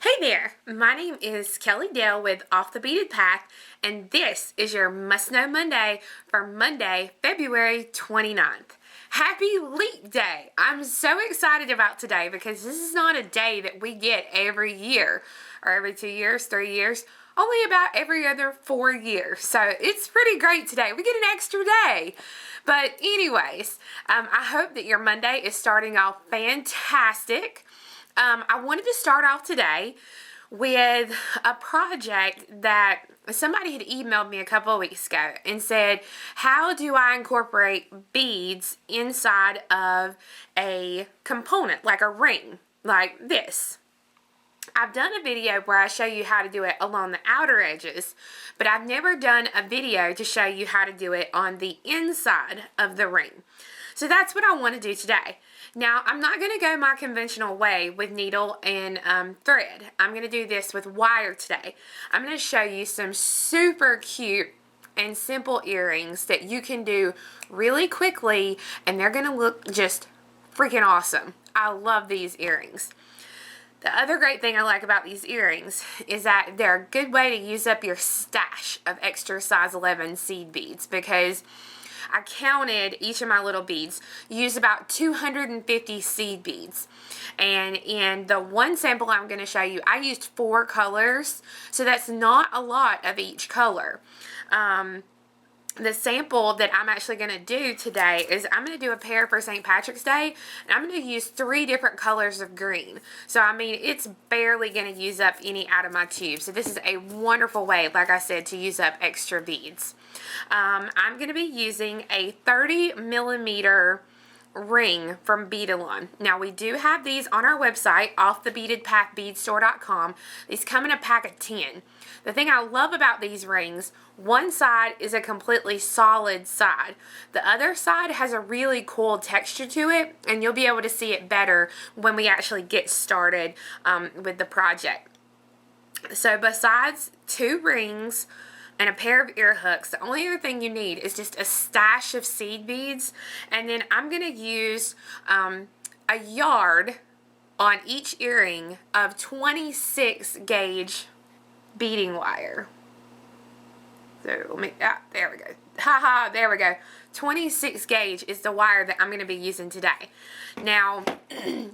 Hey there, my name is Kelly Dale with Off the Beaded Path, and this is your Must Know Monday for Monday, February 29th. Happy Leap Day! I'm so excited about today because this is not a day that we get every year, or every 2 years, 3 years, only about every other 4 years. So it's pretty great today. We get an extra day. But anyways, I hope that your Monday is starting off fantastic. I wanted to start off today with a project that somebody had emailed me a couple of weeks ago and said, how do I incorporate beads inside of a component, like a ring, like this? I've done a video where I show you how to do it along the outer edges, but I've never done a video to show you how to do it on the inside of the ring. So that's what I want to do today. Now, I'm not going to go my conventional way with needle and thread. I'm going to do this with wire today. I'm going to show you some super cute and simple earrings that you can do really quickly, and they're going to look just freaking awesome. I love these earrings. The other great thing I like about these earrings is that they're a good way to use up your stash of extra size 11 seed beads, because I counted each of my little beads, used about 250 seed beads. And in the one sample I'm going to show you, I used 4 colors, so that's not a lot of each color. The sample that I'm actually going to do today is I'm going to do a pair for St. Patrick's Day, and I'm going to use 3 different colors of green. So, I mean, it's barely going to use up any out of my tube. So, this is a wonderful way, like I said, to use up extra beads. I'm going to be using a 30 millimeter ring from Beadalon. Now, we do have these on our website, offthebeadedpathbeadstore.com. These come in a pack of 10. The thing I love about these rings, one side is a completely solid side. The other side has a really cool texture to it, and you'll be able to see it better when we actually get started with the project. So besides 2 rings and a pair of ear hooks, the only other thing you need is just a stash of seed beads, and then I'm going to use a yard on each earring of 26 gauge beading wire. So let me, there we go. Haha, there we go. 26 gauge is the wire that I'm going to be using today. Now,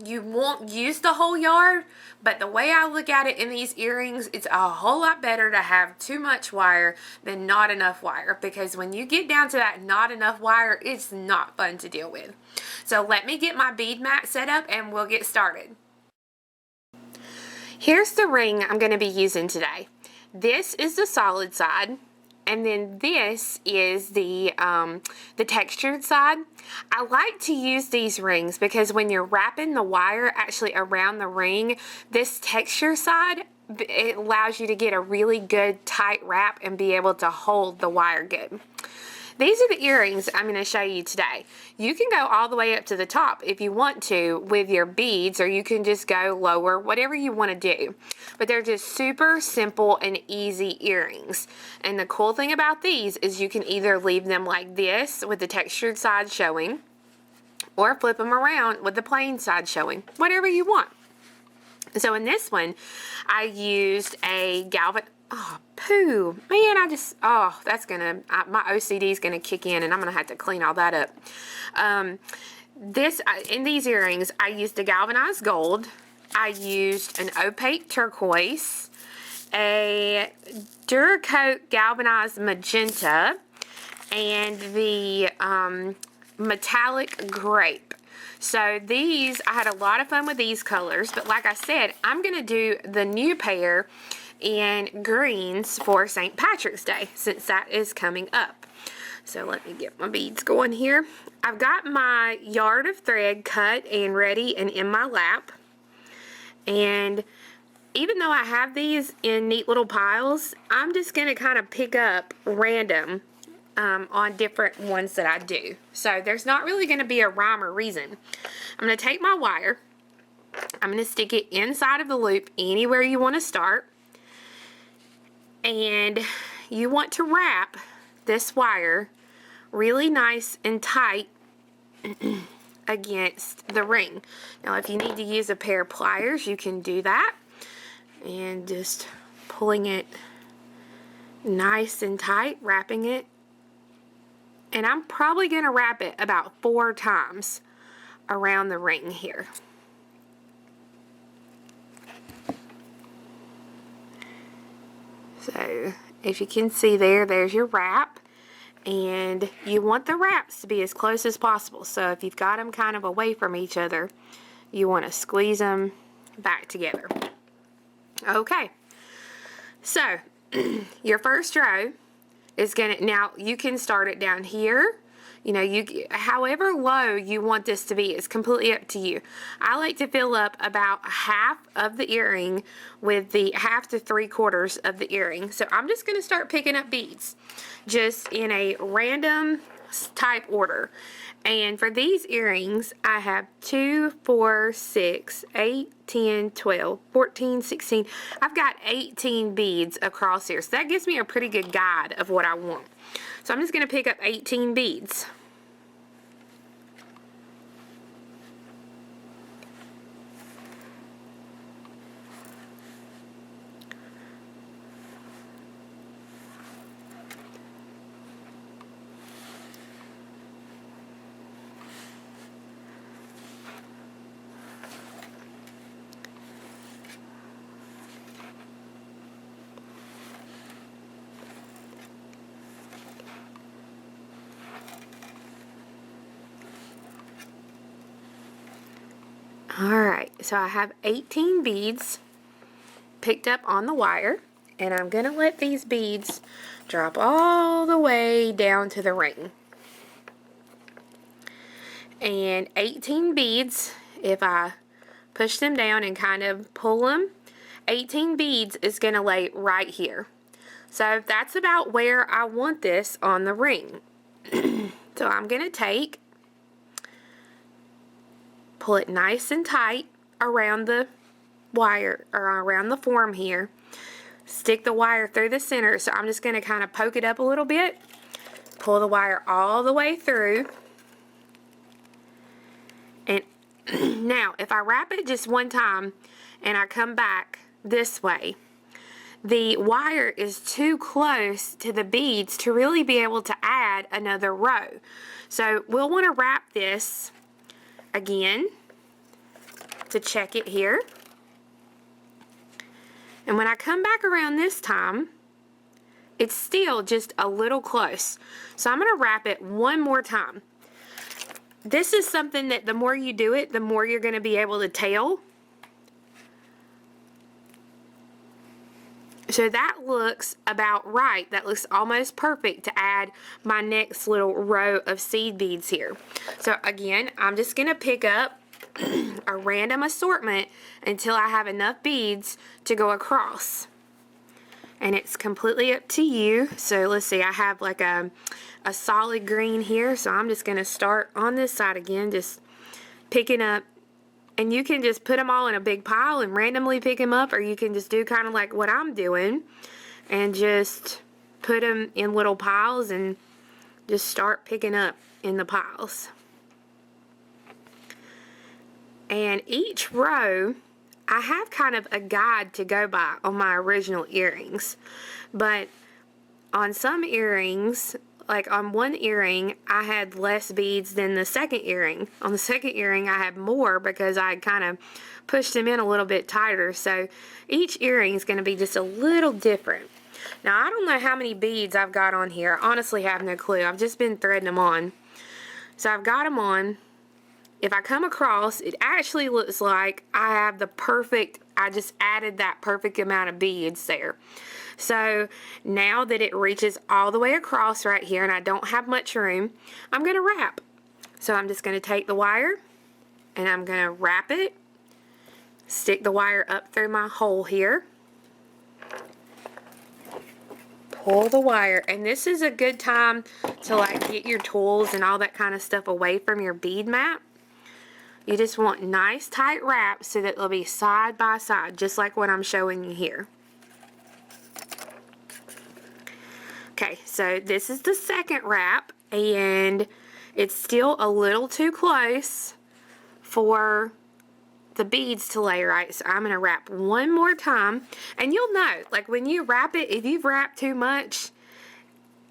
you won't use the whole yard, but the way I look at it in these earrings, it's a whole lot better to have too much wire than not enough wire, because when you get down to that not enough wire, it's not fun to deal with. So let me get my bead mat set up and we'll get started. Here's the ring I'm going to be using today. This is the solid side, and then this is the textured side. I like to use these rings because when you're wrapping the wire actually around the ring, this texture side, it allows you to get a really good tight wrap and be able to hold the wire good. These are the earrings I'm going to show you today. You can go all the way up to the top if you want to with your beads, or you can just go lower, whatever you want to do. But they're just super simple and easy earrings. And the cool thing about these is you can either leave them like this with the textured side showing, or flip them around with the plain side showing, whatever you want. So in this one, I used a oh, poo. Man, that's gonna, my OCD is gonna kick in, and I'm gonna have to clean all that up. In these earrings, I used a galvanized gold. I used an opaque turquoise, a Duracoat galvanized magenta, and the metallic grape. So these, I had a lot of fun with these colors, but like I said, I'm gonna do the new pair in greens for St. Patrick's Day, since that is coming up. So let me get my beads going here. I've got my yard of thread cut and ready and in my lap. And even though I have these in neat little piles, I'm just going to kind of pick up random on different ones that I do. So there's not really going to be a rhyme or reason. I'm going to take my wire. I'm going to stick it inside of the loop anywhere you want to start. And you want to wrap this wire really nice and tight against the ring. Now, if you need to use a pair of pliers, you can do that. and just pulling it nice and tight, wrapping it. And I'm probably going to wrap it about 4 times around the ring here. So if you can see there's your wrap. And you want the wraps to be as close as possible. So if you've got them kind of away from each other, you want to squeeze them back together. Okay. So your first row is gonna, now you can start it down here. You know, however low you want this to be, it's completely up to you. I like to fill up about half of the earring with the half to 3/4 of the earring. So I'm just going to start picking up beads just in a random type order. And for these earrings, I have 2, 4, 6, 8, 10, 12, 14, 16. I've got 18 beads across here. So that gives me a pretty good guide of what I want. So I'm just going to pick up 18 beads. Alright, so I have 18 beads picked up on the wire, and I'm going to let these beads drop all the way down to the ring. And 18 beads, if I push them down and kind of pull them, 18 beads is going to lay right here. So that's about where I want this on the ring. So I'm going to pull it nice and tight around the wire, or around the form here. Stick the wire through the center. So I'm just going to kind of poke it up a little bit. Pull the wire all the way through. And now, if I wrap it just one time and I come back this way, the wire is too close to the beads to really be able to add another row. So we'll want to wrap this again to check it here. And when I come back around this time, it's still just a little close. So I'm going to wrap it one more time. This is something that the more you do it, the more you're going to be able to tell. So that looks about right. That looks almost perfect to add my next little row of seed beads here. So again, I'm just going to pick up a random assortment until I have enough beads to go across. And it's completely up to you. So let's see, I have like a solid green here. So I'm just going to start on this side again, just picking up. And you can just put them all in a big pile and randomly pick them up, or you can just do kind of like what I'm doing and just put them in little piles and just start picking up in the piles. And each row, I have kind of a guide to go by on my original earrings. But on some earrings, like on one earring, I had less beads than the second earring. On the second earring, I had more because I kind of pushed them in a little bit tighter. So each earring is going to be just a little different. Now, I don't know how many beads I've got on here. I honestly have no clue. I've just been threading them on. So I've got them on. If I come across, it actually looks like I have the perfect, I just added that perfect amount of beads there. So now that it reaches all the way across right here and I don't have much room, I'm going to wrap. So I'm just going to take the wire and I'm going to wrap it, stick the wire up through my hole here, pull the wire, and this is a good time to like get your tools and all that kind of stuff away from your bead mat. You just want nice tight wraps so that they'll be side by side, just like what I'm showing you here. Okay, so this is the second wrap, and it's still a little too close for the beads to lay right, so I'm going to wrap one more time. And you'll know, like when you wrap it, if you've wrapped too much,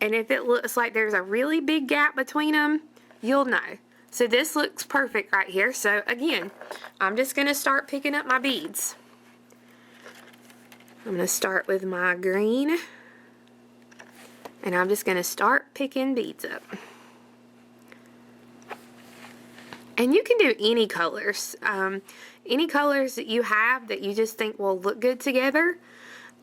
and if it looks like there's a really big gap between them, you'll know. So this looks perfect right here. So again, I'm just going to start picking up my beads. I'm going to start with my green, and I'm just going to start picking beads up. And you can do any colors that you have that you just think will look good together.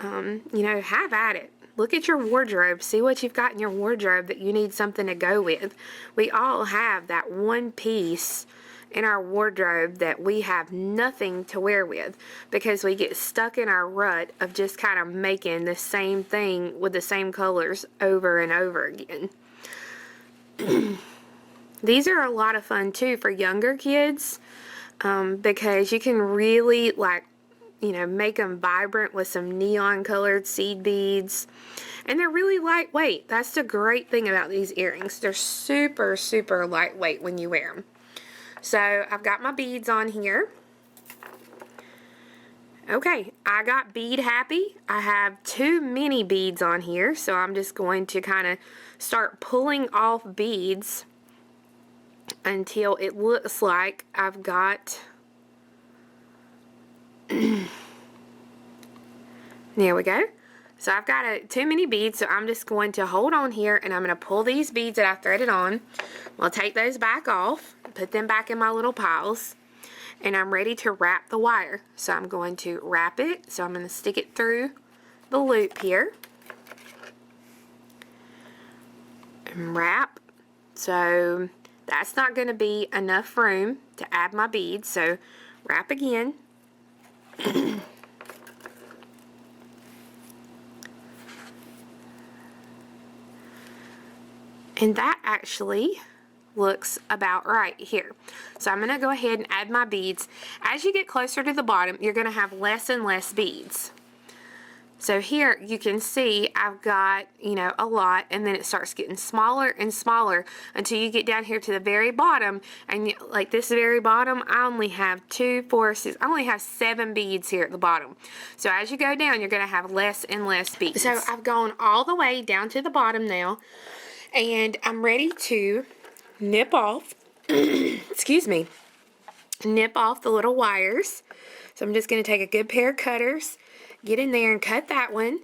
You know, have at it. Look at your wardrobe. See what you've got in your wardrobe that you need something to go with. We all have that one piece in our wardrobe that we have nothing to wear with because we get stuck in our rut of just kind of making the same thing with the same colors over and over again. These are a lot of fun too for younger kids because you can really, like, you know, make them vibrant with some neon colored seed beads. And they're really lightweight. That's the great thing about these earrings. They're super, super lightweight when you wear them. So I've got my beads on here. Okay, I got bead happy. I have too many beads on here, so I'm just going to kind of start pulling off beads until it looks like I've got there we go. So I've got too many beads, so I'm just going to hold on here and I'm going to pull these beads that I threaded on. I'll take those back off, put them back in my little piles, and I'm ready to wrap the wire. So I'm going to wrap it. So I'm going to stick it through the loop here and wrap. So that's not going to be enough room to add my beads, so wrap again. And that actually looks about right here. So I'm going to go ahead and add my beads. As you get closer to the bottom, you're going to have less and less beads. So here you can see I've got, you know, a lot, and then it starts getting smaller and smaller until you get down here to the very bottom, and you, like this very bottom, I only have 2, 4, 6, I only have 7 beads here at the bottom. So as you go down, you're going to have less and less beads. So I've gone all the way down to the bottom now, and I'm ready to nip off, excuse me, nip off the little wires. So I'm just going to take a good pair of cutters, get in there and cut that one.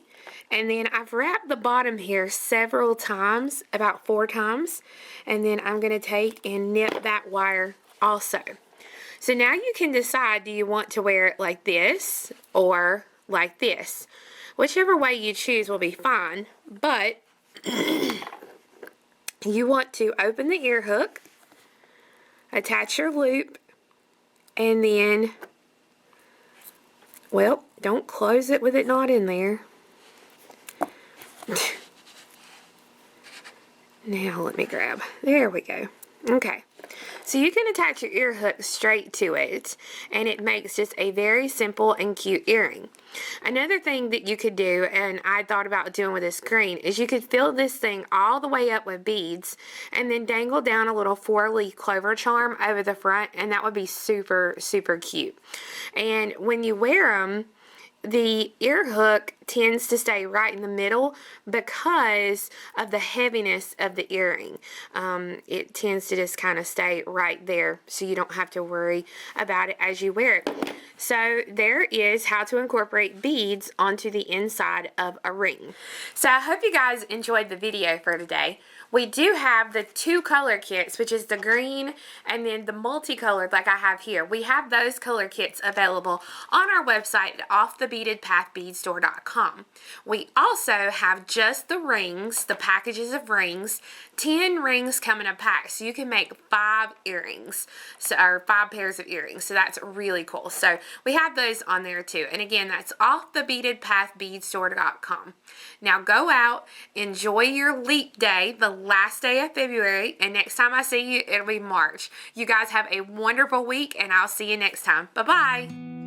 And then I've wrapped the bottom here several times, about 4 times. And then I'm going to take and nip that wire also. So now you can decide, do you want to wear it like this or like this? Whichever way you choose will be fine. But you want to open the ear hook, attach your loop, and then, well, don't close it with it not in there. Now let me grab. There we go. Okay. So you can attach your ear hook straight to it, and it makes just a very simple and cute earring. Another thing that you could do, and I thought about doing with this green, is you could fill this thing all the way up with beads and then dangle down a little 4-leaf clover charm over the front, and that would be super, super cute. And when you wear them, the ear hook tends to stay right in the middle because of the heaviness of the earring. It tends to just kind of stay right there, so you don't have to worry about it as you wear it. So there is how to incorporate beads onto the inside of a ring. So I hope you guys enjoyed the video for today. We do have the 2 color kits, which is the green and then the multicolored like I have here. We have those color kits available on our website at offthebeadedpathbeadstore.com. We also have just the rings, the packages of rings, 10 rings come in a pack, so you can make 5 earrings, or 5 pairs of earrings. So that's really cool. So we have those on there too. And again, that's offthebeadedpathbeadstore.com. Now go out, enjoy your leap day, the last day of February, and next time I see you, it'll be March. You guys have a wonderful week, and I'll see you next time. Bye-bye.